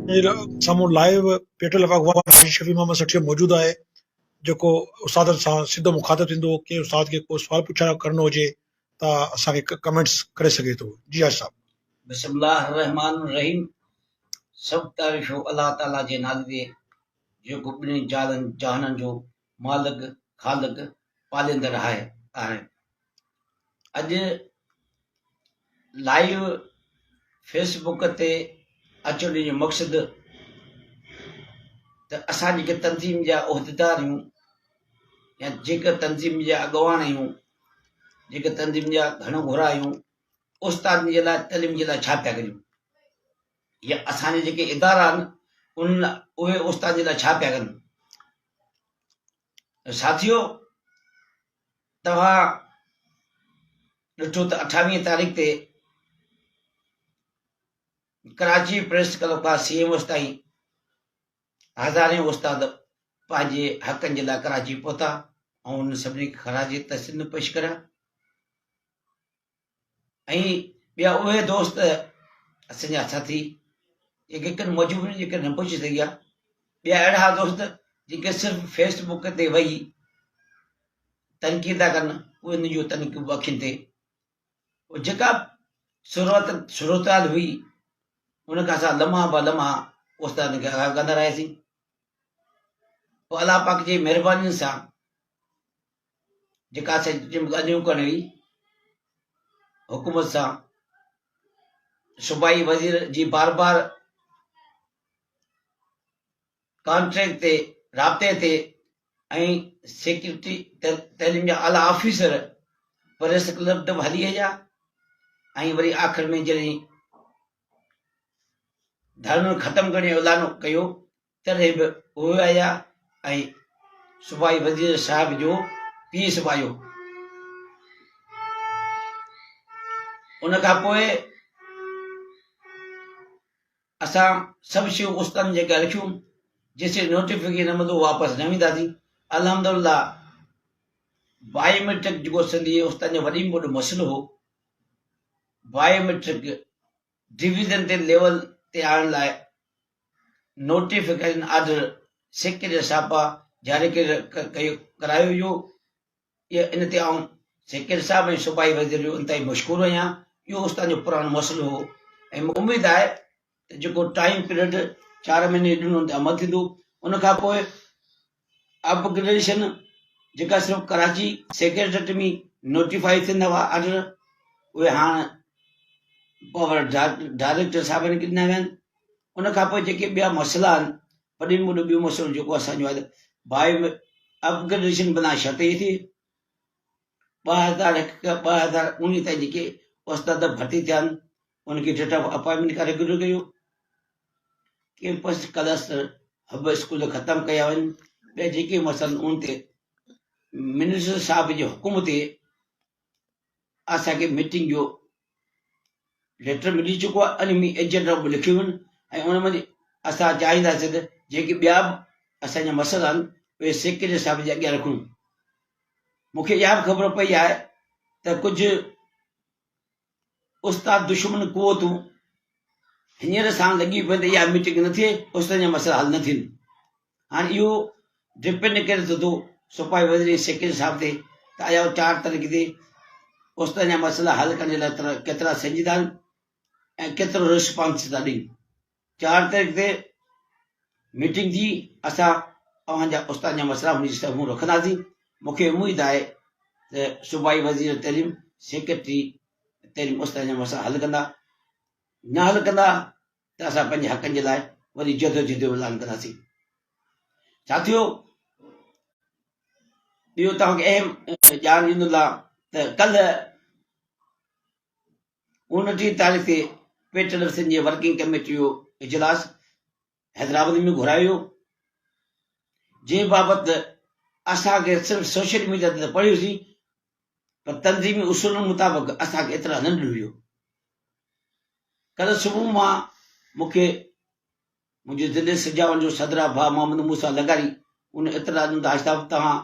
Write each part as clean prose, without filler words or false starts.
साम्हूं live petrol अफ़वाह हाजी शफ़ी मोहम्मद सठियो मौजूदु आहे, जेको उस्तादनि सां सिधो मुखातिब थींदो। कंहिं उस्ताद खे को सुवाल पुछणु करणो हुजे त असांखे कमेंट्स करे सघे थो। जी हाजी साहब। बिस्मिल्लाह रहमान रहीम। सब तारीफ़ अल्लाह ताला जे नाले ते, जेको ॿिन्ही जहाननि जो मालिक ख़ालिक पालींदड़ आहे। अॼु लाइव फेसबुक ते अचण जो मक़सदु त असां जेके तंज़ीम जा उहिदेदार आहियूं या जेके तंज़ीम जा अॻवान आहियूं, जेके तंज़ीम जा घणो घुरा आहियूं, उस्तादनि जे लाइ तइलीम जे लाइ छा पिया करियूं, या असांजे जेके इदारा आहिनि उहे उस्ताद जे लाइ छा पिया कनि। साथियो, तव्हां ॾिठो त 28 तारीख़ ते कराची प्रेस क्लब खां CMOS ताईं हज़ारे उस्ताद पंहिंजे हक़नि जे लाइ कराची पहुता ऐं उन सभिनी खे ख़राज तहसीन पेश करिया। ऐं ॿिया उहे दोस्त असांजा साथी जेके कनि मजबूरी जेके न पहुची सघिया, ॿिया अहिड़ा दोस्त जेके सिर्फ़ु फेसबुक ते वेही तनक़ीद था कनि, उन जूं तनक़ीद अखियुनि ते जेका सूरताल हुई उन खां असां लम्हा ब लम्हा उस्तादनि खे आगाह कंदा रहियासीं। पोइ अलाह पाक जी महिरबानी सां जेका असांजी ॻाल्हियूं करणी हुई हुकूमत सां, सूबाई वज़ीर जी बार बार कॉन्ट्रैक्ट ते राब्ते ते ऐं सेक्रेटरी तइलीम जा आला ऑफिसर प्रेस क्लब ते हली विया। ऐं वरी आख़िर में जॾहिं धर्म ख़तमु करण जो ऐलान कयो तॾहिं बि उहे आया ऐं सूबाई वज़ीर साहिब जो पीस पायो। उन खां पोइ असां सभु शयूं उस्तादनि जेका लिखियूं, जेसिताईं नोटिफिकेशन न मिलंदो वापसि न वेंदासीं। अल्हम्दुलिल्लाह बायोमेट्रिक जेको सिंधी उस्तादनि जो वॾी में वॾो मसइलो हो, बायोमेट्रिक डिवीज़न ते लेवल ते आणण लाइ नोटिफिकेशन ऑर्डर सेक्रेटरी साहब जारी करायो वियो। इन ते आउं सेक्रेटरी साहब ऐं सूबाई वज़ीर जो इंतिहाई मशकूर आहियां। इहो उस्ताद जो पुराणो मसइलो हो ऐं उमेदु आहे त जेको टाइम पीरियड 4 महीने ॾिनो ते अमल थींदो। उन खां पोइ अपग्रेडेशन जेका सिर्फ़ु कराची सेक्रेटरेट में नोटिफाई थींदा हुआ ऑर्डर, उहे हाणे पावर डायरेक्टर साहिबनि खे ॾिना विया आहिनि। उन खां पोइ जेके ॿिया मसइला आहिनि, वॾे में वॾो ॿियो मसइलो जेको असांजो आहे बायो अपग्रेडेशन बिना शर्त ई थिए। 2019 ताईं जेके उस्ताद भर्ती थिया आहिनि उनखे डेट ऑफ अपॉइंटमेंट करे गुज़र कयो। कैंपस क्लस्टर हब स्कूल ख़तमु कया आहिनि। ॿिया जेके मसइला उन ते मिनिस्टर साहिब जे हुकुम ते असांखे मीटिंग जो लेटर मिली चुको आहे, अने में एजेंडा बि लिखियूं आहिनि ऐं उन में असां चाहींदासीं त जेके ॿिया बि असांजा मसइला आहिनि उहे सेक्रेटरी साहिब जे अॻियां रखूं। मूंखे इहा बि ख़बर पई आहे त कुझु उस्ताद दुश्मन कुवतूं हींअर सां लॻी पई त इहा मीटिंग न थिए, उस्ताद जा मसइला हल न थियनि। हाणे इहो डिपेंड करे थो सूबाई वज़ीर सेक्रेटरी साहिब ते त आया 4 तारीख़ ते उस्ताद जा मसइला हल करण जे लाइ केतिरा संजीदा आहिनि ऐं केतिरो रिस्पॉन्स था ॾियनि। 4 तारीख़ ते मीटिंग थी, असां तव्हांजा उस्ताद जा मसइला हुन जी साम्हूं रखंदासीं। मूंखे उमेद आहे त सूबाई वज़ीर तइलीम सेक्रेटरी तइलीम उस्ताद जा मसइला हल कंदा। न हल कंदा त असां पंहिंजे हक़नि जे लाइ वरी जदोजहद जो ऐलान कंदासीं। साथियो, ॿियो तव्हांखे अहम ॼाण ॾींदो आहे त कल्ह 29 तारीख़ ते पेट्रोल जी वर्किंग कमेटी जो इजलास हैदराबाद में घुरायो, जंहिं बाबति असांखे सिर्फ़ु सोशल मीडिया ते पढ़ियोसीं, पर तंज़ीमी उसूलनि मुताबिक़ असांखे एतिरा न ॾिनो। कल्ह सुबुह मां मूंखे मुंहिंजे ज़िले सिजावन जो सदरा भाउ मोहम्मद मूसा लगारी उन इतला ॾिनो त आशिताब तव्हां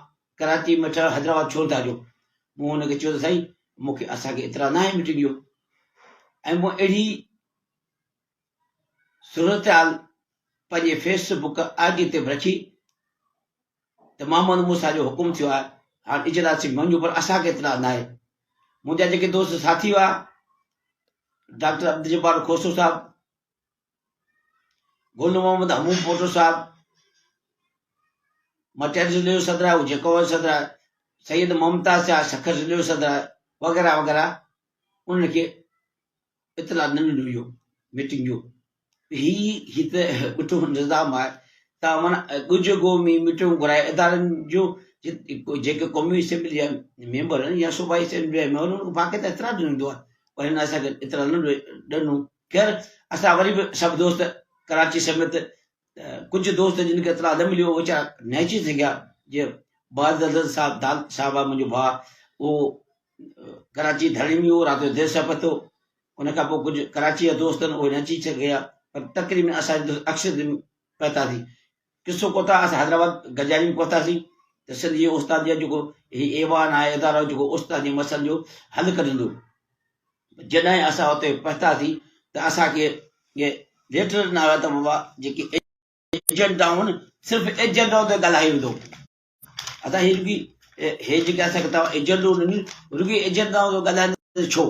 कराची में हैदराबाद छो था अचो। मूं हुनखे चयो त साईं मूंखे असांखे एतिरा न आहे मीटिंग जो, ऐं मूं अहिड़ी सूरत हाल पंहिंजे फेसबुक आईडी ते बि रखी त मोहम्मद मूसा जो हुकुम थियो आहे, हाणे इजलास मंजू, पर असांखे इतला न आहे। मुंहिंजा जेके दोस्त साथी हुआ, डॉक्टर अब्दुल जब्बार खोसो साहब, गुल मोहम्मद हमूम पोटो साहब, मटियार ज़िले जो सदर आहे, जेको सदर आहे, सैयद मुमताज़ शाह सखर ज़िले जो सदर आहे, वग़ैरह वग़ैरह, उन्हनि खे इतला न ॾिनो इहो मीटिंग जो। ही त ॾिठो निज़ाम आहे। तव्हां माना ॻुझ ॻोमी मीटिंग घुराए इदारनि जो, जेके क़ौमी असेंबली जा मेंबर आहिनि या सूबाई असेंबली जा मेंबर, उन्हनि खे बाक़ाइदा एतिरा ॾिनो आहे, पर हिन असांखे एतिरा न ॾिनो। ख़ैर असां वरी बि सभु दोस्त कराची समेत कुझु दोस्त जिन खे एतिरा न मिलियो, वीचारा नहिजी थी विया। जीअं बहादुर साहब दाल साहब आहे मुंहिंजो भाउ, उहो कराची धरणी में हो, राति जो देरि सां पतो। उन खां पोइ कुझु कराची जा दोस्त आहिनि, उहे न अची सघिया, पर तक़रीबन असां अक्सर पहुतासीं। किसो कोता असां हैदराबाद गजारी में पहुतासीं त सिंधी उस्ताद जो जेको हीउ एवान आहे, इदारो जेको उस्ताद जे मसइलनि जो हल कढंदो। जॾहिं असां हुते पहुतासीं त असांखे इहे लेटर न आया त बाबा जेके एजेंडाऊं आहिनि, सिर्फ़ु एजेंडाऊं ते ॻाल्हायो वेंदो। असां ही रुॻी हे जेके असांखे तव्हां एजेंडो ॾिनी, रुॻी एजेंडाऊं ते ॻाल्हाईंदे छो?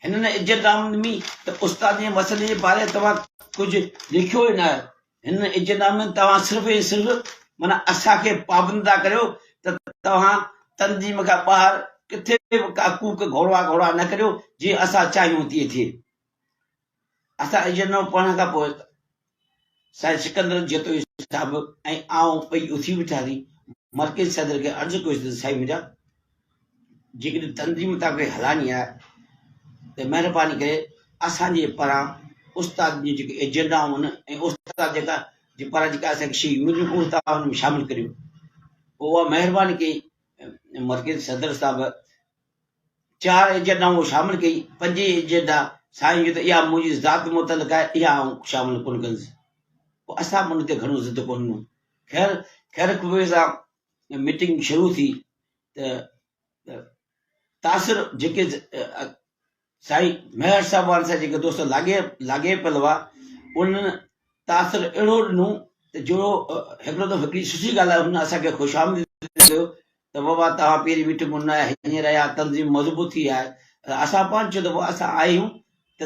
हिननि एजेंडाउनि में त उस्ताद जे मसइले जे बारे तव्हां कुझु लिखियो ई न आहे। हिन एजेंडा में तव्हां सिर्फ़ु ऐं सिर्फ़ु माना असांखे पाबंद था करियो त तव्हां तंज़ीम खां ॿाहिरि किथे बि का कूक घोड़ा घोड़ा न करियो, जीअं असां चाहियूं तीअं थिए। असां एजेंडा पढ़ण खां पोइ साईं सिकंदर जतोई साहब ऐं आऊं ॿई उथी बीठासीं। मर्कज़ी सदर खे अर्ज़ु कयोसि त साईं मुंहिंजा जेकॾहिं तंज़ीम तव्हांखे हलाइणी आहे त महिरबानी करे असांजे पारां उस्ताद जी जेके एजेंडाऊं आहिनि ऐं उस्ताद जेका जे पारां जेका असांखे शइ मिलियूं, उहे तव्हां हुन में शामिलु करियो। पोइ उहा महिरबानी कई मर्कज़ी सदर साहब, 4 एजेंडाऊं शामिलु कई। 5 एजेंडा साईं जो त इहा मुंहिंजी ज़ात मुतलिक़ आहे, इहा आऊं शामिलु कोन कंदुसि। पोइ असां हुन ते घणो ज़िद कोन ॾिनो। ख़ैर कुए सां मीटिंग शुरू थी त तासिर जेके साईं मेहर साहब सां जेके दोस्त लागे पियल हुआ, उन्हनि तासिर अहिड़ो ॾिनो त जो हिकिड़ो दफ़ो हिकिड़ी सुठी ॻाल्हि आहे, हुन असांखे ख़ुशामदी कयो त बाबा तव्हां पहिरीं मीटिंग न आहे, हींअर या तंज़ीम मज़बूत थी आहे। असां 5 दफ़ो असां आहियूं त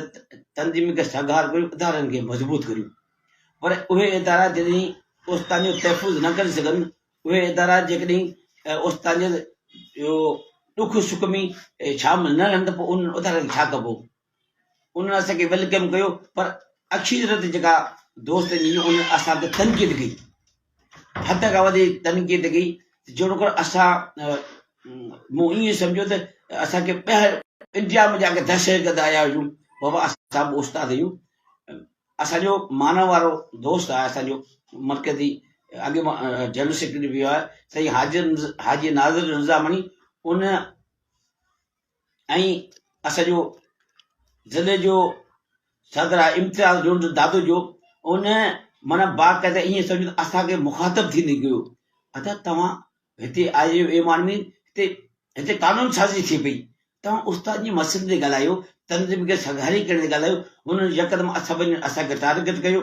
तंज़ीम खे सगार करियूं, इदारनि खे मज़बूत करियूं। पर उहे इदारा जॾहिं उस्ताद जो तहफ़ुज़ न करे सघनि, उहे इदारा जेकॾहिं उस्ताद जो ॾुख सुख में शामिल न रहनि, त पोइ उन्हनि इदारनि खे छा कबो? उन्हनि असांखे वेलकम कयो, पर अक्षरत जेका दोस्त जी उन्हनि असां ते तनक़ीद कई, हद खां वधीक तनक़ीद कई। जहिड़ो कर असां मूं ईअं सम्झो त असांखे ॿाहिरि इंडिया में जाके दहशतगर्द आया हुयूं। बाबा असां बि उस्ताद आहियूं। असांजो मानव वारो दोस्त आहे, असांजो मर्कज़ी अॻे मां जनरल सेक्रेटरी बि आहे साईं हाजी नाज़िर निज़ामणी, उन ऐं असांजो ज़िले जो सदर आहे इम्तियाज़ डोंड दादू जो, उन माना बाक़ाइदा ईअं सम्झो त असांखे मुखातिब थींदी कयो। अदा तव्हां हिते आया आहियो एमान में, हिते कानून साज़ी थी पई, तव्हां उस्ताद जे मसइले ते ॻाल्हायो, तंज़ीम खे सगारी करण ते ॻाल्हायो। हुननि यकदमि सभिनी असांखे टारगेट कयो।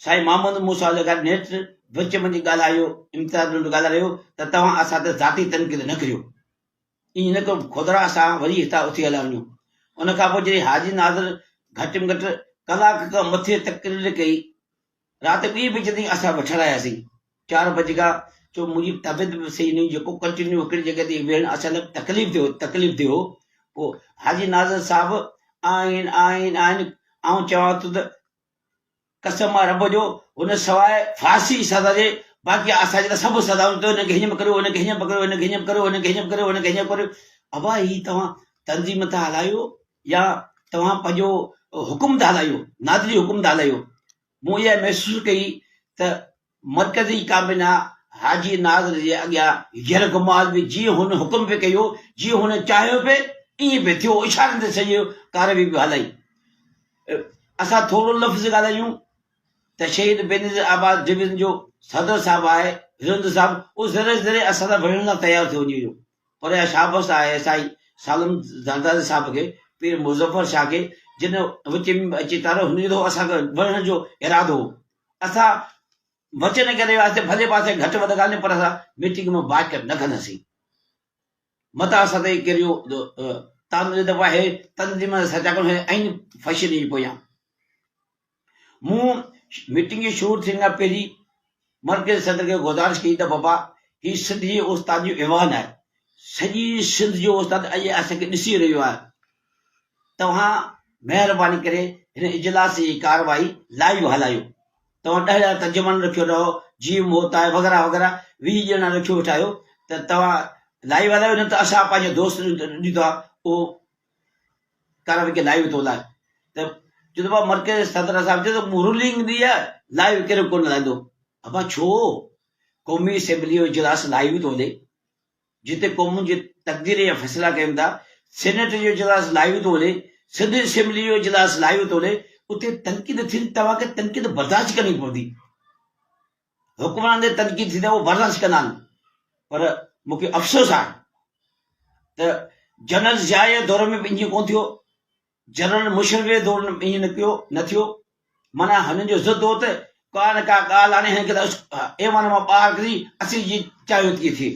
साईं मोहम्मद मूसा लॻा नेठ विच में ॻाल्हायो, इम्तियाज़ डोंड ॻाल्हायो त तव्हां असां ते ज़ाती तनक़ीद न करियो। ईअं न कयो खुदरा असां वरी हितां उथी हलिया वञूं। उन खां पोइ जॾहिं हाजी नाज़िर घटि में घटि कलाक खां मथे तकरीर कई, राति 2 बजे ताईं असां वेठल आयासीं। 4 बजे खां छो मुंहिंजी तबियत बि सही न हुई, जेको कंटिन्यू हिकिड़ी जॻह ते वेहण असां लाइ तकलीफ़ थियो। पोइ हाजी नाज़िर साहब आहिनि ऐं चवां थो त कसम आहे रब जो, हुन सवाइ फारसी सदा जे बाक़ी असांजे लाइ सभु सदाऊं त हिनखे हीअं करियो, हुनखे हीअं पकड़ियो, हिनखे हीअं करियो, हुनखे हीअं करियो, हुनखे हीअं करियो। अबा ही तव्हां तंज़ीम था हलायो या तव्हां पंहिंजो हुकुम था हलायो, नादरी हुकुम था हलायो? मूं इहा महसूसु कई त मर्कज़ी काबिना हाजी नाज़िर जे अॻियां हींअर गुमाल बि जीअं हुन हुकुम पियो कयो, जीअं हुन चाहियो पिए ईअं पियो थियो, इशारनि ते सॼो कारवाई बि हलाई। असां थोरो लफ़्ज़ ॻाल्हायूं त शहीद बेनज़ीर आबाद डिवीज़न जो सदर साहब आहे हिरंद साहब, उहो ज़रे असां सां विढ़ण लाइ तयारु थियो वञे। पर इहा शाबस आहे साईं सालम ज़रदारी साहब खे, पीर मुज़फ़र शाह खे, जिन विच में अची तारो हुन जो असांखे विढ़ण जो इरादो हो। असां वचन करे वियासीं भले पासे घटि वधि ॻाल्हि पर असां मीटिंग में बाइक न कंदासीं मता असां ते कहिड़ो तव्हां दफ़ा हे तंज़ीम सचा करणु ऐं फशी ॾेई पोयां मूं मीटिंग शुरू थियण खां पहिरीं मर्कज़ सदर खे गुज़ारिश कई त बाबा ही सिंध जी उस्ताद जो ऐवान आहे सॼी सिंध जो उस्ताद अॼु असांखे ॾिसी रहियो आहे तव्हां महिरबानी करे हिन इजलास जी कारवाई लाइव हलायो तव्हां 10 तर्जुमान रखियो रहो जीअं मोत आहे वग़ैरह वग़ैरह 20 ॼणा रखियो वेठा आहियो त तव्हां लाइव हलायो न त असां पंहिंजे दोस्त ॾींदो आहे उहो कारवाई खे लाइव थो हलाए त जो दफ़ा मर्कज़ सदर साहिब चयो त रूलिंग ॾी आहे लाइव कहिड़ो कोन हलाईंदो अबा छो क़ौमी असेंबली जो इजलास लाइव थो हले जिते क़ौमुनि जी तक़दीर जा फ़ैसिला कयूं था सेनेट जो इजलास लाइव थो हले सिंध असेंबली जो इजलास लाइव थो हले उते तनक़ीद थींदी तव्हांखे तनक़ीद बर्दाश्त करणी पवंदी हुकुमरान ते तनक़ीद थींदी उहो बर्दाश्त कंदा आहिनि पर मूंखे अफ़सोस आहे त जनरल ज़िया जे दौर में बि ईअं कोन थियो जनरल मुशर्रफ जे दौर में ईअं न थियो माना हुननि जो ज़िद हो त का न का ॻाल्हि हाणे हिनखे त एवन मां ॿाहिरि करी असीं जी चाहियो थी थिए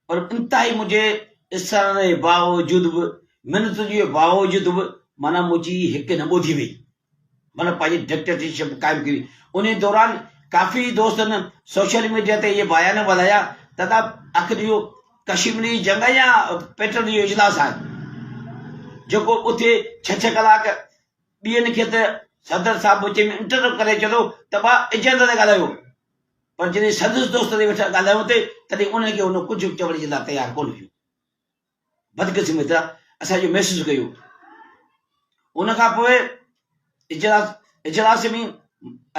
पर इंतिहाई मुंहिंजे इसर जे बावजूद बि मिनत जे बावजूद बि माना मुंहिंजी हिकु न ॿुधी वई माना पंहिंजी डिक्टेटरशिप क़ाइमु कई उन दौरान काफ़ी दोस्तनि सोशल मीडिया ते इहे बयान ॿुधाया त आख़िर इहो कश्मीरी जंग या पेट्रोल जो इजलास आहे जेको उते 6 कलाक ॿियनि खे त सदर साहिब विच में इंटरव्यू करे चयो त भाउ इज़त ते ॻाल्हायो पर जॾहिं संदसि दोस्त ते वेठा ॻाल्हायूं ते तॾहिं उनखे उन कुझु चवण जे लाइ तयारु कोन हुयो बदकिस्मत असांजो महसूसु कयो उन खां पोइ इजलास में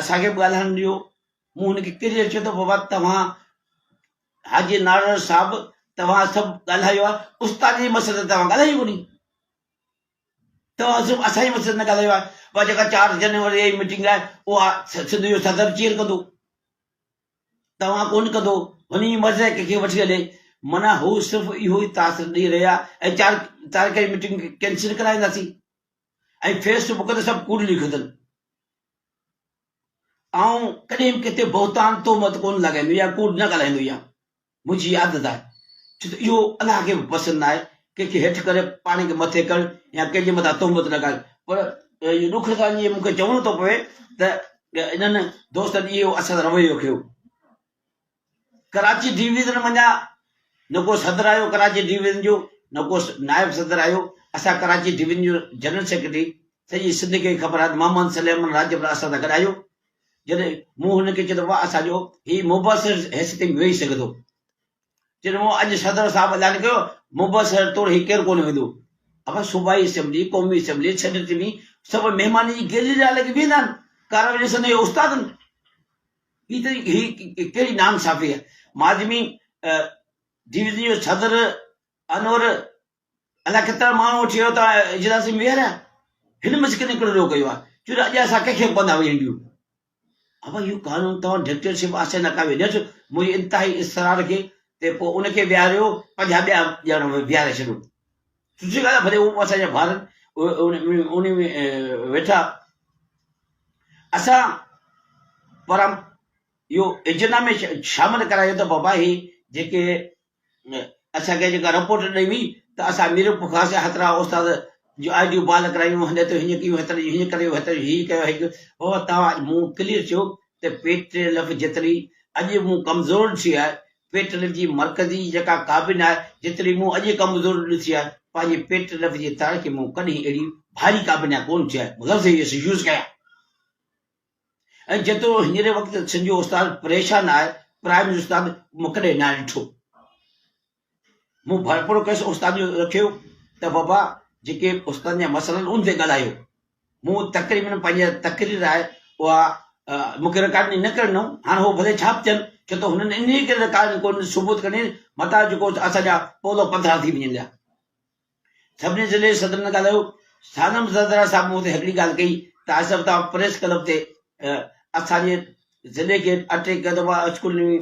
असांखे बि ॻाल्हाइणु ॾियो मूं हुनखे क्लियर चयो त बाबा तव्हां हाजी नारायण साहिब तव्हां सभु ॻाल्हायो आहे उस्ताद जे मसइले ते तव्हां ॻाल्हायो कोन्हे तव्हां सिर्फ़ु असांजे मसइले न ॻाल्हायो आहे उहा जेका 4 जनवरी जी मीटिंग आहे उहा सिंध जो सदर चीर कंदो तव्हां कोन कंदो हुन जी मर्ज़ी कंहिंखे वठी हले माना हू सिर्फ़ु इहो ई तासिर ॾेई रहिया ऐं 4 तारीख़ जी मीटिंग कैंसिल कराईंदासीं ऐं फेसबुक ते सभु कूड़ लिखंदनि ऐं कॾहिं बि किथे बहुतान तोहमत कोन लॻाईंदो या कूड़ न ॻाल्हाईंदो या मुंहिंजी आदत आहे छो त इहो अलाह खे बि पसंदि आहे कंहिंखे हेठि करे पाण खे मथे कर या कंहिंजे मथां तोहमत लॻाए पर इहो ॾुख सां जीअं मूंखे चवणो थो पवे त इन्हनि दोस्तनि इहो असर रवैयो कयो कराची डिवीज़न मञा न को सदर आयो कराची डिवीज़न जो न को नायब सदर आयो असां कराची डिवीज़न जो जनरल सेक्रेटरी सॼी सिंध खे ख़बर आहे मोहम्मद सलेमान राज्य असां सां गॾु आयो जॾहिं मूं हुनखे चयो त असांजो हीउ मुबसर हैसियत में वेही सघे थो जॾहिं मूं अॼु सदर साहिबु ऐलान कयो मुबसर तौरु हीउ केरु कोन वेंदो अब सूबाई असेंबली क़ौमी असेंबली सेनेट में सभु महिमान जी गैलरी लाइ लॻी वेंदा आहिनि कारवाई ॾिसंदे उस्तादनि ही कहिड़ी नाम साफ़ी आहे माजमी डिवीज़न जो सदर अनवर अलाए केतिरा माण्हू वठी वियो त इजलास में वेह रहिया हिन मस्के निकिरो कयो आहे छो त अॼु असां कंहिंखे पवंदा वेंदियूं अब इहो कानून तव्हां डिक्टेटरशिप आसे न का वेंदो मुंहिंजी इंतिहाई इसरार खे ते पोइ उनखे विहारियो 50 ॿिया ॼणा विहारे छॾियो सुठी ॻाल्हि आहे भले उहो असांजा ॿार उन में वेठा असां पर इहो इजना में शामिल करायो त बाबा ही जेके असांखे जेका रिपोर्ट ॾेई हुई त असां मीर पुखास हेतिरा उस्ताद जो आइडियूं बाल करायूं हिन ते हीअं कयूं हेतिरे हीअं कयो हेतिरे हीअं कयो हिकु हो तव्हां मूं क्लियर चयो त पेट लफ़ जेतिरी अॼु मूं कमज़ोर थी आहे पेट लफ़ जी मर्कज़ी जेका काबिन आहे जेतिरी मूं अॼु कमज़ोर ॾिठी आहे पंहिंजे पेट लफ़ जी तारीख़ मूं कॾहिं अहिड़ी भारी काबिन कोन थी आहे लफ़्ज़ इहे यूज़ कया ऐं जेतिरो हींअर वक़्तु सिंध जो उस्ताद परेशान आहे प्राइम उस्ताद मूं कॾहिं न ॾिठो मूं भरपूर कयुसि उस्ताद जो रखियो त बाबा जेके उस्ताद जा मसइला उन ते ॻाल्हायो मूं तक़रीबन पंहिंजा तक़रीर आहे उहा मूंखे रिकॉर्डिंग न करणो हाणे उहो भले छाप थियनि छो त हुननि इन करे रिकॉर्डिंग कोन सबूत कढी मथां जेको असांजा पोलो पंद्रहं थी वञनि सभिनी ज़िले सदर न ॻाल्हायो सानम सदर साहिब मूं ते हिकिड़ी ॻाल्हि कई त आसिफ तव्हां प्रेस क्लब ते असांजे ज़िले खे 8 दफ़ा स्कूल में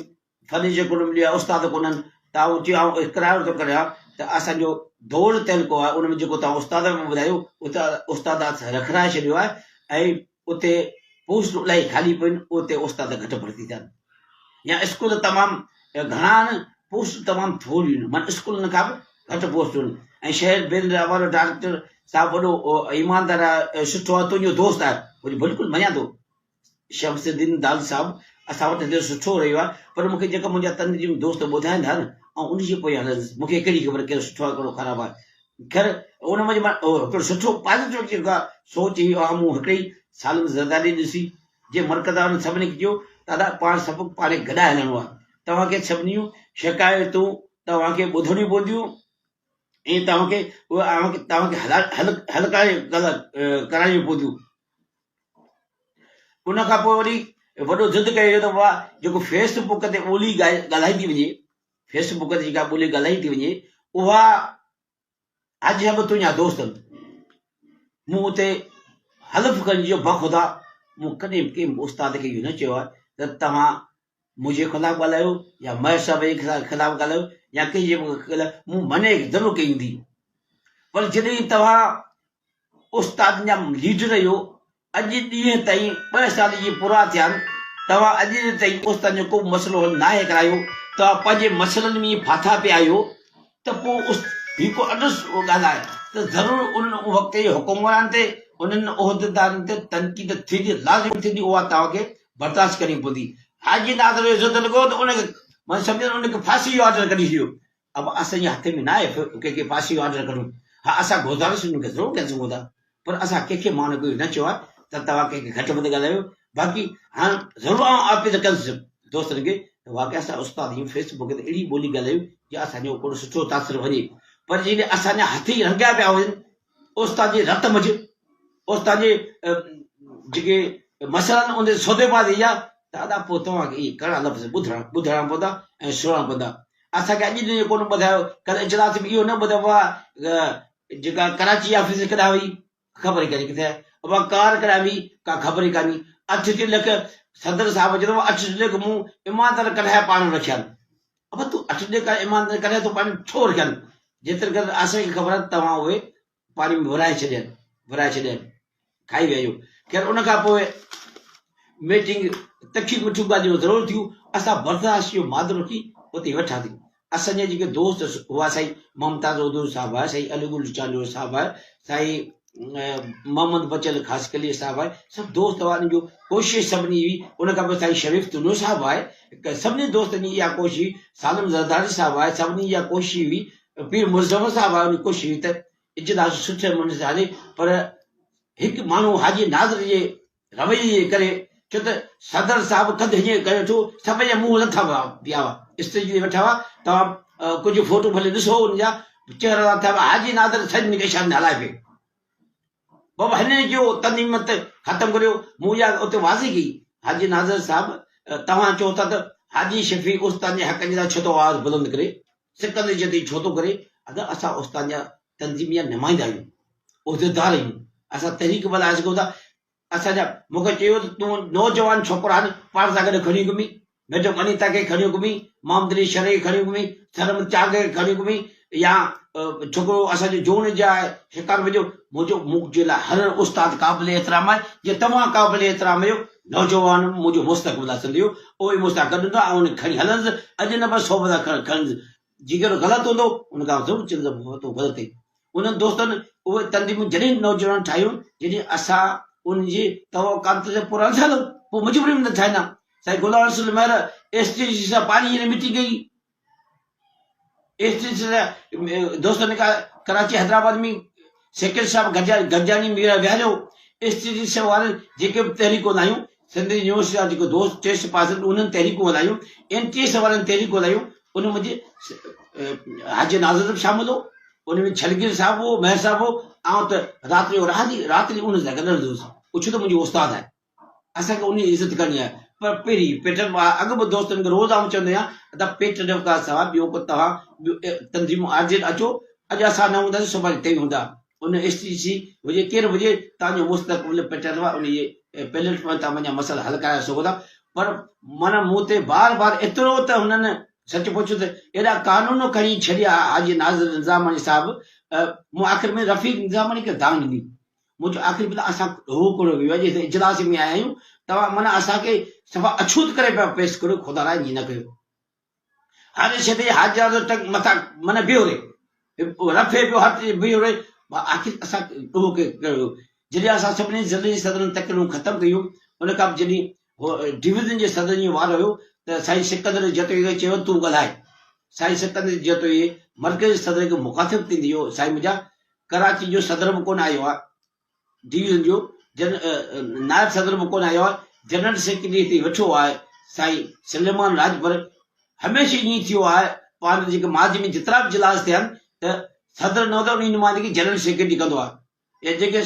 फर्नीचर कोन मिलियो आहे उस्ताद कोन्हनि तव्हां चयो इक़रार थो करियां त असांजो दौर तहलको आहे उन में जेको तव्हां उस्ताद में ॿुधायो उते उस्ताद रखराए छॾियो आहे ऐं उते पोस्ट इलाही ख़ाली पियूं आहिनि, उते उस्ताद घटि भर्ती थिया आहिनि, या स्कूल तमामु घणा आहिनि, पोस्ट तमामु थोरियूं आहिनि, माना स्कूलनि खां बि घटि पोस्टूं आहिनि। ऐं शहर बेल वारो डॉक्टर साहिबु वॾो ईमानदार आहे, सुठो आहे, तुंहिंजो दोस्त आहे, मुंहिंजो बिल्कुलु मञा थो शमसुद्दीन दाल साहिबु असां वटि हेॾो सुठो रहियो आहे, पर मूंखे जेका मुंहिंजा तनज़ीम दोस्त ॿुधाइनि था न, ऐं उनजे पोइ हलंदुसि, मूंखे कहिड़ी ख़बर कहिड़ो सुठो आहे कहिड़ो ख़राबु आहे। ख़ैर उन में हिकिड़ो सुठो पॉज़िटिव जेका सोच हुई उहा मूं हिकिड़े ई साल में ज़रदारी ॾिसी, जे मर्कज़ हुन सभिनी खे चयो दादा पाण सभु पाण गॾाए हलणो आहे, तव्हांखे सभिनी शिकायतूं तव्हांखे ॿुधणियूं पवंदियूं ऐं तव्हांखे हल कराइणियूं पवंदियूं। उन खां पोइ वरी वॾो ज़िद कयो त उहा जेको फेसबुक ते ॿोली ॻाल्हाई थी वञे, फेसबुक ते जेका ॿोली ॻाल्हाई थी वञे उहा अॼु बि तुंहिंजा दोस्त आहिनि। मूं उते हलफ़ खणिजो बख़ुदा मूं कॾहिं कंहिं उस्ताद खे इहो न चयो आहे त तव्हां मुंहिंजे ख़िलाफ़ु ॻाल्हायो या महेश साहिब जे ख़िलाफ़ु ॻाल्हायो या कंहिंजे ख़िलाफ़ु, मूं मने ज़रूरु कई हूंदी। पर जॾहिं तव्हां उस्ताद जा लीडर आहियो, अॼु ॾींहं ताईं 2 साल जी पूरा थिया आहिनि, तव्हां अॼु ताईं उस्ताद जो को मसइलो हल नाहे करायो, तव्हां पंहिंजे मसइलनि में फाथा पिया आहियो, त पोइ हीउ को अॾुस ॻाल्हि आहे त ज़रूरु उन वक़्त जे हुकुमरान ते उन्हनि उहिदेदारनि ते तनक़ीद थींदी, लाज़िम थींदी, उहा तव्हांखे बर्दाश्त करणी पवंदी। हाजी नाज़र जो ज़िद लॻो त उनखे मां सम्झो उनखे फांसी जो ऑर्डर कढी छॾियो। अब असांजे हथ में न आहे कंहिंखे फांसी जो ऑर्डर करूं, हा असां गुज़ारिश उनखे ज़रूरु करे सघूं था, पर असां कंहिंखे माण्हू कोई न चयो आहे त तव्हां कंहिंखे घटि वधि ॻाल्हायो। बाक़ी हाणे ज़रूरु अपील कंदुसि दोस्तनि खे त वाक़ई असां उस्ताद जी फेसबुक ते अहिड़ी ॿोली ॻाल्हायूं की असांजो को सुठो तासिर वञे। पर जॾहिं असांजा हथ ई रंगिया पिया हुजनि उस्ताद जे रत मझि, उस्ताद जे जेके मसइला आहिनि उन सौदेबाज़ी जा, दादा पोइ तव्हांखे इहे कड़ा लफ़्ज़ ॿुधणा पवंदा ऐं सुहिणा पवंदा। असांखे अॼु ॾींहुं कोन ॿुधायो, कल्ह इजलास में इहो न ॿुधायो आहे जेका कराची ऑफिस केॾा हुई ख़बर ई कान्हे किथे आहे, उहा कार कॾहिं हुई का ख़बर ई कान्हे। 8 लख सदर साहिब चयो 8 लख मूं ईमानदार कढाया पाण रखिया आहिनि। अब तूं 8 लख ईमानदार कढाया तूं पाण छो रखिया आहिनि, जेतिरे करे असांखे ख़बर आहे तव्हां उहे पाणी में विराए छॾिया खाई विया आहियो। ख़ैर उन खां पोइ मीटिंग तखियूं मिठियूं ॻाल्हियूं ज़रूरु थियूं, असां बर्दाश्त जो मादो रखी उते वेठासीं। असांजा जेके दोस्त हुआ साईं मुमताज़ उदूर साहिबु आहे, साईं अलीगुल चांडूर साहिबु आहे, साईं मोहम्मद बचल ख़ासि कली साहिबु आहे, सभु दोस्त हुआ। जो कोशिशि सभिनी हुई, उन खां पोइ साईं शरीफ़ तुनू साहिबु आहे, सभिनी दोस्तनि जी इहा कोशिशि, सालम ज़रदारी साहिबु आहे, सभिनी इहा कोशिशि हुई, पीर मुज़फ़र साहिबु आहे, उन कोशिशि हुई त इजलास सुठे नमूने सां हले। पर हिकु माण्हू हाजी नाज़र जे रवैये जे करे, छो त सदर साहिबु कदु हीअं करे वेठो, सभई जा मुंहुं लथा पिया हुआ, स्टेज ते वेठा हुआ। तव्हां कुझु फोटो भले ॾिसो, हुनजा चहिरा थिया हुआ, हाजी नाज़र सॼी निशान हलाए पियो, बाबा हिन जो तनज़ीमत ख़तमु करियो। मूं इहा उते वाज़ी कई, हाजी नाज़र साहिबु तव्हां चओ था त हाजी शफ़ी उस्ताद जे हक़ जे लाइ छो थो आवाज़ बुलंद करे, सिकंदे जदी छो थो करे। अगरि असां उस्ताद जा तनज़ीमिया नुमाइंदा आहियूं, उहिदेदार आहियूं, असां तहरीक भलाए सघूं था। असांजा मूंखे चयो त तूं नौजवान छोकिरो आहे, पाण सां गॾु खणी घुमी, मैडम अनीता खे खणी घुमी, मोहम्मद अली शरई खणी घुमी, सरम चाग खे खणी घुमी, या छोकिरो असांजो जोन जा आहे शिकार विझो। मुंहिंजे लाइ हर उस्ताद क़ाबिल एतिराम आहे, जे तव्हां क़ाबिल एतिराम आहियो, नौजवान मुंहिंजो मुस्तक़बिल आहे सिंधियो, उहो मूंसां गॾु हूंदो ऐं उन खणी हलंदुसि। अॼु न बसि 100 खणंदुसि, जेकॾहिं ग़लति हूंदो उन खां ज़रूरु चवंदुसि तूं ग़लति आहीं। उन्हनि दोस्तनि उहे तनज़ीमूं जॾहिं नौजवान ठाहियूं, जॾहिं असां उनजी तवक़ात ते पूरा न थियलु, पोइ मजबूरी में न ठाहींदा। साईं गुलाम रसूल महर एसटीसी सां पाणी जी मीटिंग कई, एसटीसी सां दोस्तनि कराची हैदराबाद में सेक्रेटरी साहिबु गंजानी में विहारियो। एसटीसी वारनि जेके बि तहरीकूं हलायूं, सिंध यूनिवर्सिटी जा जेको दोस्त टेस्ट पास उन्हनि तहरीकूं हलायूं, NTS वारनि तहरीकूं हलायूं, उन मुंहिंजे हाजी नाज़र बि शामिल हो, उन में छलगिर साहिबु हो, महर साहिबु हो। ऐं त राति उन सां गॾु हलंदुसि, छो त मुंहिंजो उस्ताद आहे, असांखे उन जी इज़त करणी आहे। पर पहिरीं पेटर्न अॻु बि दोस्तनि खे रोज़ आऊं चवंदो आहियां त पेटर्न खां सवाइ ॿियो को तव्हां तनज़ीमूं आर्जित अचो, अॼु असां न हूंदासीं सुभाणे ते हूंदा। उन STC हुजे केरु हुजे, तव्हांजो मुस्तक़बिल पेटर्न आहे, उन जे पैलेट में तव्हां पंहिंजा मसइला हल कराए सघो था। पर माना मूं ते बार बार एतिरो त हुननि सच पुछो त एॾा कानून खणी छॾिया हाजी नाज़र निज़ामानी साहिबु। मूं आख़िर में रफ़ीक निज़ामानी खे दान ॾिनी, मुझे आखिर बिला असा हो करो वियो जे इजलास में आया हूं तवा मना असा के सफा अछूत करे पे पेश करो खुदा रा जी न कयो हाने छे हजार तक मथा मना बियो रे रफे पे हाथ बियो रे आखिर असा हो के कयो जदी असा सबने जल्दी सदन तक खत्म कयो उन का जदी डिवीजन जे सदन जो वार हो त साईं सिकंदर जतो चयो तू गलाए साईं सिकंदर जतो मरकजी सदर के मुखातिब थी दियो साईं मुझा कराची जो सदर में कोन आयो डिवीजन जो नायब सदर में कोन आयो जनरल सेक्रेटरी थी वठो है साईं सलेमान राजभर हमेशा ईअं थियो आहे पाण जेके माजी में जेतिरा बि इजलास थिया आहिनि त सदर न हूंदो उन नुमाइंदगी जनरल सेक्रेटरी कंदो आहे या जेके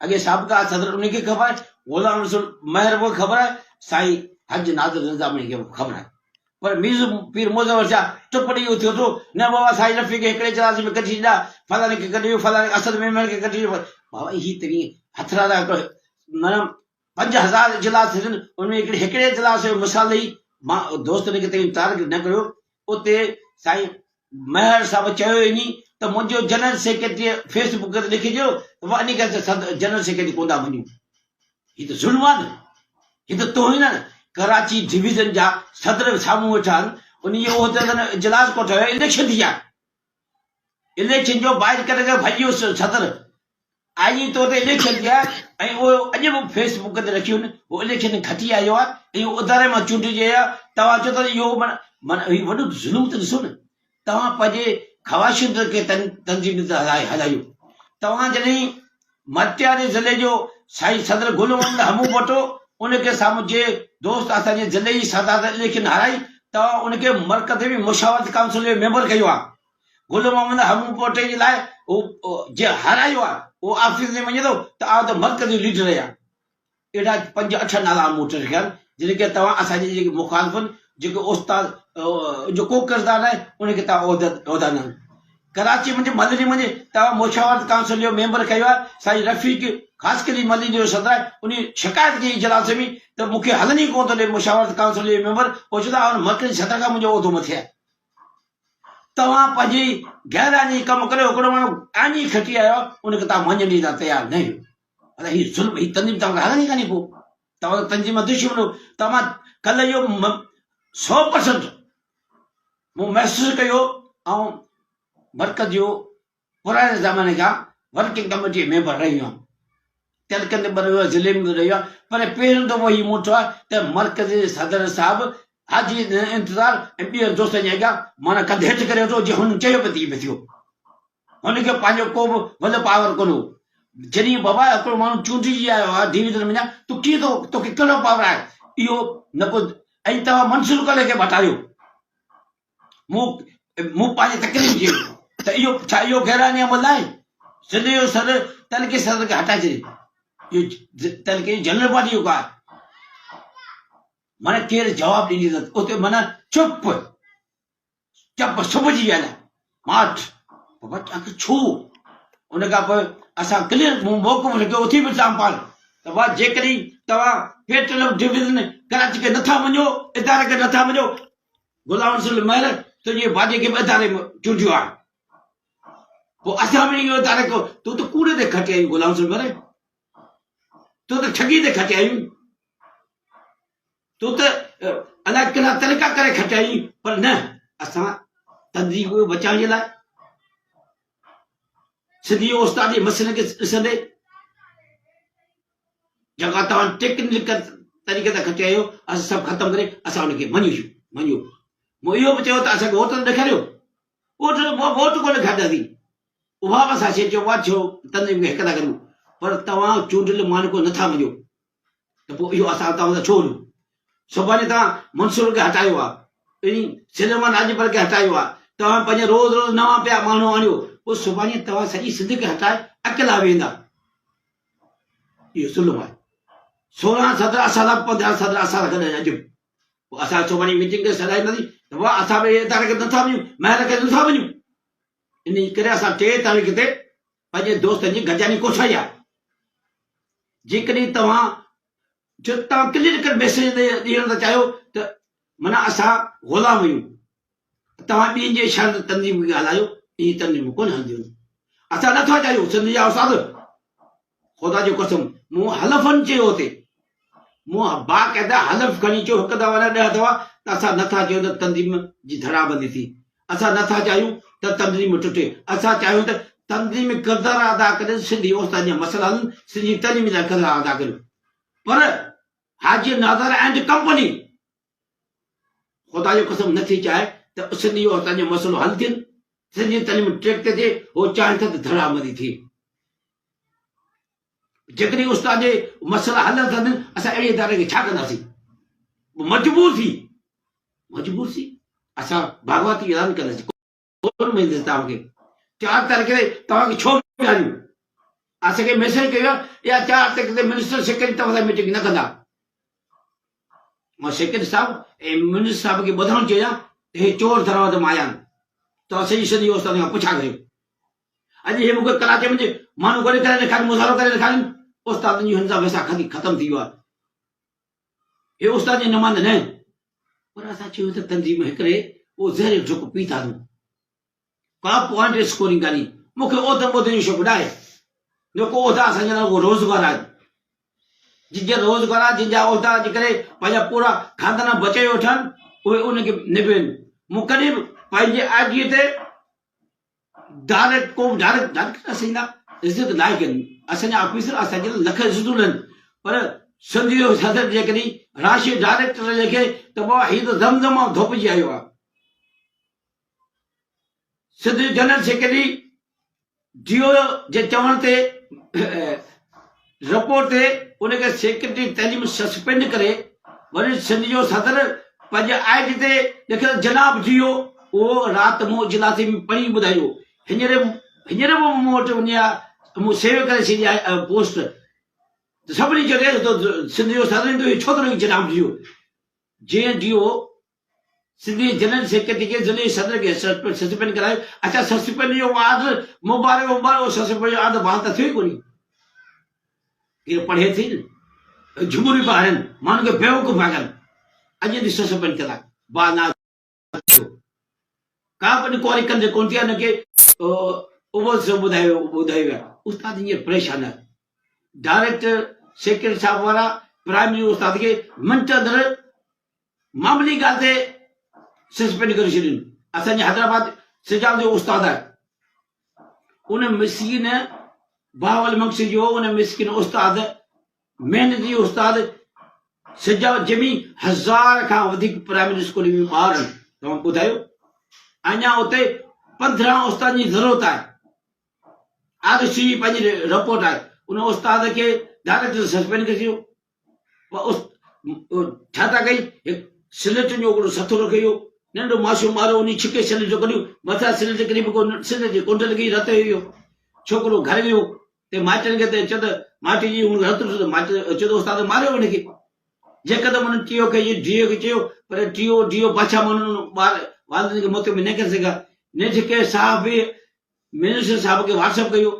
अॻे साबिक़ा सदर उनखे ख़बर आहे गुलाम रसूल महर को ख़बर आहे साईं हज नाज़िर निज़ामी खे ख़बर आहे पर मीर पीर मोज़वर छा चुप ॾेई थियो थो न बाबा साईं रफ़ी खे हिकिड़े इजलास में कढी ॾिना फलाणे खे कढी फलाणे असद मेमन खे कढी बाबा ही तरी हथरादा माना 5000 इजलास थियनि उनमें हिकिड़े इजलास जो मिसाल ॾेई मां दोस्त ने के तारीफ़ न कयो उते साईं महर साहब चयो नी त मुंहिंजो जनरल सेक्रेटरी फेसबुक ते लिखी ॾियो वञी करे जनरल सेक्रेटरी कोन था मञूं ही त ज़ुल्म आहे न ही त तोहिन आहे कराची डिवीजन जा सदर साम्हूं वेठा आहिनि उन जो इजलास कोठो इलेक्शन थी आहे इलेक्शन जो बाहिर करे भॼियो सदर आईनी तौर ते इलेक्शन थी आहे ऐं उहो अॼु बि फेसबुक ते रखियूं आहिनि उहो इलेक्शन खटी आयो आहे ऐं उधारे मां चूंडिजे आहे तव्हां चओ था इहो माना वॾो ज़ुल्म त ॾिसो न तव्हां पंहिंजे ख़वाशियुनि खे तंज़ीम ते हलायो तव्हां जॾहिं मटियारे ज़िले जो साईं सदर गुल मोहम्मद हमू वठो उनखे साम्हूं जे दोस्त असांजे ज़िले जी सादात इलेक्शन हाराई तव्हां उनखे मरकज़ी मुशावरत काउंसिल जो मेंबर कयो आहे गुल मोहम्मद हमू पोटे जे लाइ जे हारायो आहे उहो ऑफिस में वञे थो त आउं त मरकज़ी लीडर आहियां अहिड़ा 5-8 नाला मूं वटि रखिया आहिनि जिनखे तव्हां असांजे जेके मुखालिफ़ जेके उस्ताद जो को किरदार आहे उनखे तव्हां उहिदा न कराची मुंहिंजे मदनी मुंहिंजे तव्हां मुशावरत काउंसिल जो मेंबर कयो आहे साईं रफ़ीक ख़ासि करे मदनी जो सदर आहे उन शिकायत कई इजलास में त मूंखे हलनि ई कोन थो ॾे मुशावरत काउंसिल जो मेंबर पोइ चवंदा मरकज़ी सदर खां मुंहिंजो उहिदो मथे आहे तव्हां पंहिंजी गैरानी कमु करे हिकिड़ो माण्हू आनी खटी आयो उनखे तव्हां मञण जी तयारु न आहियो अलाए हीअ ज़ुल्म हीअ तंज़ीम तव्हांखे हलंदी कान्हे पोइ तव्हां तंज़ीम दुश्मन तव्हां कल्ह इहो 100% मूं महसूसु कयो ऐं मरकज़ जो पुराणे ज़माने खां वर्किंग कमेटी मेंबर रहियो आहियां तिलकंद में रहियो आहे ज़िले में रहियो आहे पर पहिरियों दफ़ो हीउ मूं वटि आहे त मरकज़ी सदर साहिबु हाजी इंतज़ार ऐं ॿिए दोस्तनि जे अॻियां माना कंधे हेठि करे वठो जीअं हुन चयो पियो थी थियो हुनखे पंहिंजो को बि वॾो पावर कोन हो जॾहिं बाबा हिकिड़ो माण्हू चूंडिजी आयो आहे डिवीजन में तूं कीअं थो तोखे कहिड़ो पावर आहे इहो न को ऐं तव्हां मंसूर कले खे हटायो मूं पंहिंजी तकलीफ़ जी त इहो छा इहो गैरानी अमल आहे ज़िले जो सदर तलके सदर खे हटाए छॾे इहो तलके जनरल बॉडी जो आहे माना केरु जवाबु ॾींदी न उते माना चुप सुबुह जी ॻाल्हि आहे माठ बाबा तव्हांखे छो उन खां पोइ असां क्लियर मौक़ो रखियो उथी बि जाम पाण त भाउ जेकॾहिं तव्हां फेडरल डिवीजन कराची खे नथा मञो इदारे खे नथा मञो गुलाम रसूल महर तुंहिंजे भाॼे खे बि इदारे में चूंडियो आहे पोइ असां बि इहो इदारे कयो तूं त कूड़े ते खटे आहियूं गुलाम रसूल महर तूं त ठगी ते खटे आहियूं तूं त अलाए कहिड़ा तरीक़ा करे खटे आहियूं पर न असां तंज़ीम खे बचाइण जे लाइ सिंधी उस्ताद जे मसइले खे ॾिसंदे जेका तव्हां टेक्निकल तरीक़े सां खटे आहियो असां सभु ख़तमु करे असां हुनखे मञूं मूं इहो बि चयो त असांखे वोट ॾेखारियो वोट कोन खाधासीं उहा बि असां शइ चयो आहे छो तंज़ीम खे हिकु था करूं पर तव्हां चूंडियल माण्हू नथा मञो त पोइ इहो असां तव्हां सां छो हलूं सुभाणे तव्हां मंसूर खे हटायो आहे सलेमान राजभर खे हटायो आहे तव्हां पंहिंजे रोज़ नवां पिया माण्हू आणियो पोइ सुभाणे तव्हां सॼी सिंध खे हटाए अकेला वेंदा इहो ज़ुल्म आहे 16 सदर असां 15 सदर असां रखंदा आहियूं अॼु पोइ असां सुभाणे मीटिंग खे सॾाईंदासीं त वाह असां बि इदारे खे नथा मञूं महर खे नथा मञूं इन करे असां 3 तारीख़ ते पंहिंजे दोस्तनि जी गजानी कोठाई आहे जेकॾहिं तव्हां क्लियर कर मैसेज ॾियण था चाहियो त माना असां ग़ुलाम आहियूं तव्हां ॿियनि जे शहर तंज़ीम खे हलायो इहे तंज़ीमूं कोन हलंदियूं असां नथा चाहियूं सिंध जा उस्ताद ख़ुदा जो कसम मूं हलफ़नि चयो हुते मूं बाक़ाइदा हलफ़ खणी चयो हिकु दफ़ा न 10 दफ़ा त असां नथा चयूं त तंज़ीम जी धड़ाबंदी थी असां नथा चाहियूं त तंज़ीम टुटे असां चाहियूं त तंज़ीम किरदार अदा करे सिंधी उस्ताद जा मसइला हलनि सिंधी तइलीम जा किरदार अदा करियूं पर हाजी नाज़र एंड कंपनी ख़ुदा जो कसम नथी चाहे त सिंधी उस्ताद जो मसइलो हल थियनि सिंधी तइलीम ट्रैक ते थिए हो चाहिनि था त धड़ाबंदी थिए जेकॾहिं उस्ताद जे मसइला हल थियनि असां अहिड़े इदारे खे छा कंदासीं मजबूर थी असां भागवती ऐलान कंदासीं कोन में तव्हांखे 4 तारीख़ ते तव्हांखे छो ॿुधायूं असांखे मैसेज कयो या 4 तारीख़ ते मिनिस्टर सेक्रेटरी तव्हां सां मीटिंग न कंदा मां सेक्रेटरी साहब ऐं मिनिस्टर साहब खे ॿुधाइणु चाहियां त हे चोर धरावत मां आया आहिनि तव्हां सॼी सॼी उस्ताद खां पुछा करियो अॼु हे मूंखे कलाक में माण्हू गॾु करे ॾेखारिनि मुज़ाहिरो करे ॾेखारिनि उस्तादनि जी हिन सां वैसा ख़तम थी वियो आहे हे उस्ताद जी नुमाइंदा न आहिनि पर असां चयूं त तंज़ीम हिकिड़े उहो ज़हर जो डुक पी था ॾियूं का पॉइंट स्कोरिंग कान्हे मूंखे उहिदे जो शौक़ु आहे जेको उहिदा असांजा उहो रोज़गार आहे जिनजा रोज़गार आहे जिनजा उहिदा जेकॾहिं पंहिंजा पूरा खानदान बचाए वठनि उहे उनखे निभाइनि मूं कॾहिं बि पंहिंजे आईडीअ ते डायरेक्ट असांजा इज़त न आहे कनि असांजा ऑफिसर असांजे लख इज़तूं आहिनि पर सिंधी जो सदर जेकॾहिं राष्ट्रीय डायरेक्टर लिखे त बाबा हीउ त ज़मज़म मां धोपिजी आयो आहे सिंधी जनरल सेक्रेटरी डीओ जे चवण ते रिपोर्ट ते उनखे सेक्रेटरी तइलीम सस्पेंड करे वरी सिंधी जो सदर पंहिंजे आईडी ते लिखियल जनाब डीओ उहो राति मूं इजलास में पढ़ी ॿुधायो हींअर मूं वटि वञी आहे मूं सेव करे छॾी आहे पोस्ट सभिनी जॻह सिंधी जो सदर ईंदो छो त जनाब डीओ जीअं डीओ सिंधी जनरल सेक्रेटरी के ज़िले सदर के सस्पेंड करायो अच्छा सस्पेंड जो ऑर्डर मुबारक सस्पेंड जो ऑर्डर बहाल त थियो ई कोन्हे केरु पढ़े थी न झुमूरी पाड़नि माण्हू खे बेवकूफ़ कनि अॼु ॾिस सस्पेंड कंदा बाना का बि इंक्वायरी कंदे कोन थी हिनखे ॿुधायो आहे उस्ताद हींअर परेशान आहे डायरेक्टर सेक्रेटरी साहब वारा प्राइमरी उस्ताद खे मिंट अंदरि मामूली ॻाल्हि ते सस्पेंड करे छॾियूं असांजे हैदराबाद सिजाल जो उस्ताद आहे उन मिसकिन बावल मक्सी जो उन मिसकिन उस्ताद मेहनती उस्ताद सिजाल जमी 1000 खां वधीक प्राइमरी स्कूल में ॿार आहिनि तव्हां ॿुधायो अञा उते 15 उस्ताद जी ज़रूरत आहे आरसी पंहिंजी रिपोर्ट आहे उन उस्ताद खे डायरेक्टर सस्पेंड करे छॾियो छा था कई सिलेट जो हिकिड़ो सथुरो कयो नंढो मासूम ॿारो उन छिके सिलेट जो कढियो मथां सिलेट किरी सिलेट जी कुंड लॻी रत वियो छोकिरो घर वियो ते माइटनि खे चयो त माइट जी रत माइट चयो त उस्ताद मारियो हुनखे जेकॾहिं हुन टीओ खे डीओ खे चयो पर टीओ बाछा माण्हू वारनि खे मोते में न करे सघिया न जेके साहब मिनिस्टर साहब खे व्हाट्सअप कयो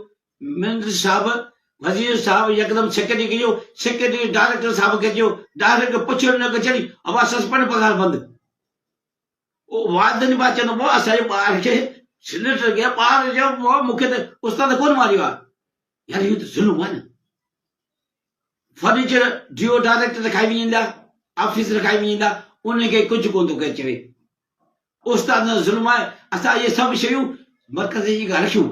मिनिस्टर साहब वज़ीर साहब यकदम सेक्रेटरी कयो सेक्रेटरी डायरेक्टर साहब खे चयो डायरेक्टर पुछियो न चई अब सस्पेंड पगार बंदि वादनि बि चवंदो पोइ असांजे ॿार खे सिलेंडर खे ॿार चयो मूंखे त उस्ताद कोन मारियो आहे यार इहो त ज़ुल्म आहे न फर्नीचर डीओ डायरेक्टर रखाई वेंदा ऑफिस रखाई वेंदा उनखे कुझु कोन थो करे चवे उस्ताद जो ज़ुल्म आहे असां इहे सभु शयूं मर्कज़ जी ॻाल्हि रखियूं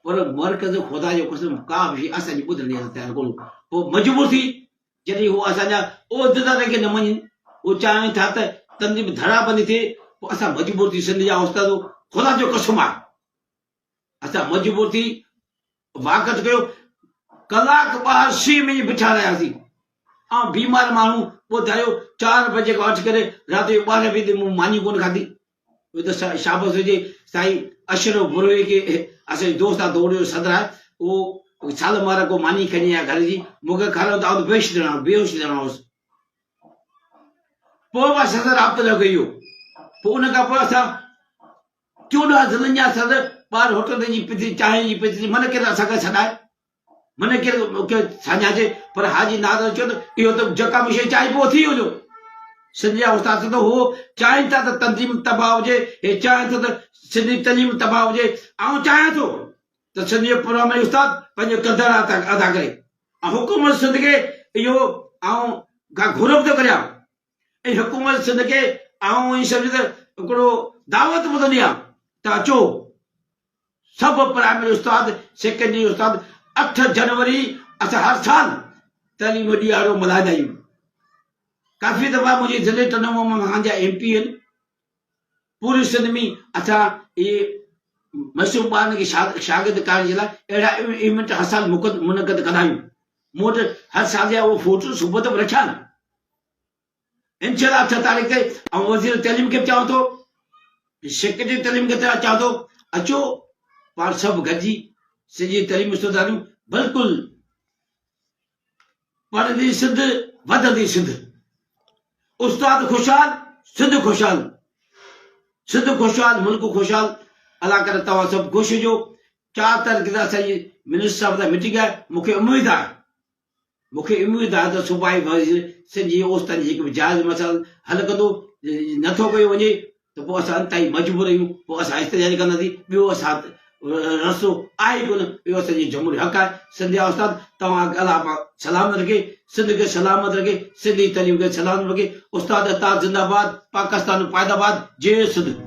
पर मर्कज़ ख़ुदा जो कसम का बि शइ असांजी ॿुधण लाइ तयारु कोन पोइ मजबूर थी जॾहिं हू असांजा उहिदेदार खे न मञनि उहो चाहिनि था त तंज़ीम धड़ाबंदी थिए पोइ असां मजबूर थी सिंध जा उस्ताद ख़ुदा जो कसम आहे असां मजबूर थी वाक़त कयो कलाक ॿाहिरि सी में बीठा रहियासीं ऐं बीमार माण्हू ॿुधायो 4 बजे खां वठी करे राति जो 12 बजे मूं मानी कोन खाधी त शाबस हुजे साईं अशरफ बुरोई खे असांजो दोस्त आहे दौड़ियो सदर आहे उहो साल मार को मानी खणी आहे घर जी मूंखे खारायो त बेहोश थियणो हुउसि पोइ मां सदर राब्तो न कयो पोइ उन खां पोइ असां 14 ज़िलनि जा सदर ॿार होटल जी पिती चांहि जी पिती मन केरु असांखे छॾाए मन केरु मूंखे साञाचे पर हाजी नाज़र चयो त इहो त जेका बि शइ चाहे पोइ थी वञो सिंधी जा उस्ताद त हो चाहिनि था त तंज़ीम तबाह हुजे हे चाहिनि था त सिंधी तइलीम तबाह हुजे ऐं चाहियां थो त सिंधी जो पुराणो उस्ताद पंहिंजो किरदारु अदा करे हुकूमत सिंध खे इहो घुरब थो करियां ऐं हुकूमत सिंध खे ईअं सम्झ त हिकिड़ो दावत ॿुधंदी आहे त अचो सभु प्राइमरी उस्ताद सेकेंडरी उस्ताद 8 जनवरी असां हर साल तइलीम ॾींहुं ॾाढो मल्हाईंदा आहियूं। काफ़ी दफ़ा मुंहिंजी ज़िले टनमो में मुंहिंजा MP आहिनि। पूरी सिंध में असां इहे मशहूर ॿारनि खे शागिर्द करण जे लाइ अहिड़ा इवेंट हर साल मुनक़द कंदा आहियूं। मूं वटि हर साल जा उहे फोटो सुबुह ते रखिया आहिनि। इंशाअल्लाह 8 तारीख़ ते वज़ीर तइलीम खे बि चवां थो, सेक्रेटरी तइलीम खे चवां थो, अचो पाण सभु गॾिजी सॼी तइलीम सुधारियूं। बिल्कुलु पढ़ंदी सिंध वधंदी सिंध। उस्ताद खुशहाल सिंध खुशहाल, सिंध खुशहाल मुल्क खुशहाल। अल्लाह करे तव्हां सभु ख़ुशि हुजो। 4 तारीख़ ते असांजी मिनिस्टर साहिब सां मीटिंग आहे। मूंखे उमेद आहे त सूबाई वज़ीर सिंधी ओस्तनि जी हिकु जाइज़ मसइलो हल कंदो। नथो कयो वञे त पोइ असां अंत ताईं मजबूर आहियूं, पोइ असां इख़्तियारी कंदासीं। ॿियो असां रस्तो आहे कोन, इहो असांजी जमहूरी हक़ आहे। सिंधिया उस्ताद तव्हां अलाह सलामत रखे, सिंध खे सलामत रखे, सिंधी तइलीम खे सलामत रखे। उस्ताद अता जिंदाबाद, पाकिस्तान फ़ाइदाबाद, जय सिंध।